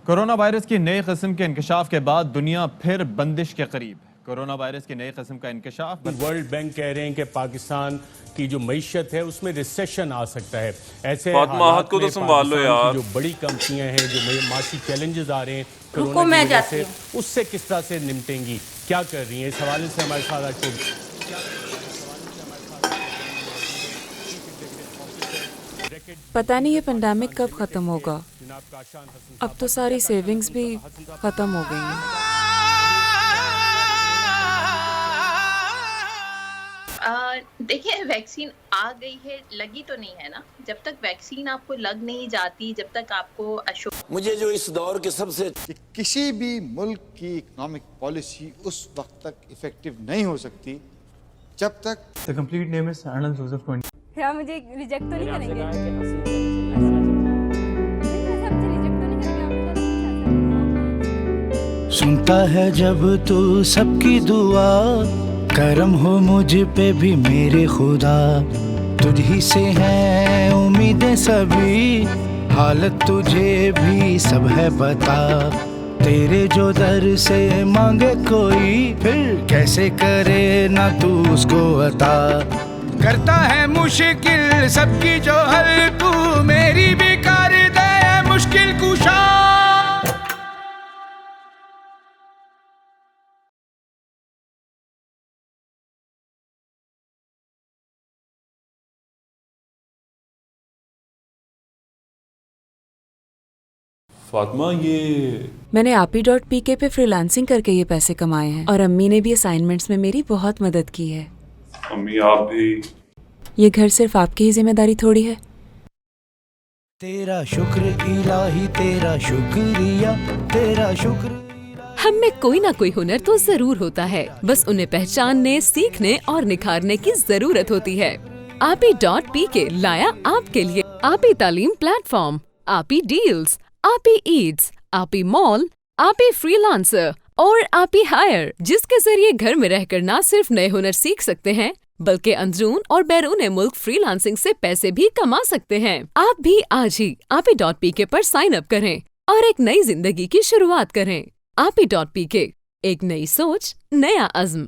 Corona virus की नई किस्म के इंकशाफ के बाद दुनिया फिर बंदिश के करीब है। कोरोना वायरस की नई किस्म का इंकशाफ। वर्ल्ड बैंक कह रहे हैं कि पाकिस्तान की जो मईशत है उसमें रिसेशन आ सकता है। ऐसे हालात को तो संभाल लो यार। जो बड़ी कंपनियां हैं, जो माशी चैलेंजेस आ रहे हैं रुको, कोरोना मैं की वजह जाती से, उससे किस तरह से निपटेंगी, क्या कर रही हैं, इस हवाले से हमारे साथ आज पता नहीं ये पेंडेमिक कब ख़त्म होगा। अब तो सारी सेविंग्स भी ख़त्म हो गई हैं। देखिए, वैक्सीन आ गई है, लगी तो नहीं है ना। जब तक वैक्सीन आपको लग नहीं जाती, जब तक आपको मुझे जो इस दौर के सबसे किसी भी मुल्क की इकोनॉमिक पॉलिसी उस वक्त तक इफेक्टिव नहीं हो सकती जब तक The complete name is Anand Joseph 20. क्या मुझे रिजेक्ट तो नहीं करेंगे? सुनता है जब तू सबकी दुआ, करम हो मुझ पे भी मेरे खुदा। तुझ ही से हैं उम्मीदें सभी, हालत तुझे भी सब है पता। तेरे जो दर से मांगे कोई, फिर कैसे करे ना तू उसको अता। करता है मुश्किल सबकी जो हल तू, मेरी भी कर दे मुश्किल कुशा। फातिमा, ये मैंने API.PK पे फ्रीलांसिंग करके ये पैसे कमाए हैं और अम्मी ने भी असाइनमेंट्स में मेरी बहुत मदद की है। अम्मी आप भी। ये घर सिर्फ आपकी ही जिम्मेदारी थोड़ी है। तेरा शुक्र इलाही, तेरा शुक्रिया, तेरा शुक्र। हम में कोई ना कोई हुनर तो जरूर होता है, बस उन्हें पहचानने, सीखने और निखारने की जरूरत होती है। API.PK लाया आपके लिए API तालीम platform, API deals, API Yeats, API mall, API freelancer और API हायर, जिसके जरिए घर में रहकर न सिर्फ नए हुनर सीख सकते हैं, बल्कि अंदरून और बैरून मुल्क फ्रीलांसिंग से पैसे भी कमा सकते हैं। आप भी आज ही API.PK पर साइन अप करें और एक नई जिंदगी की शुरुआत करें। API.PK, एक नई सोच, नया अज़्म।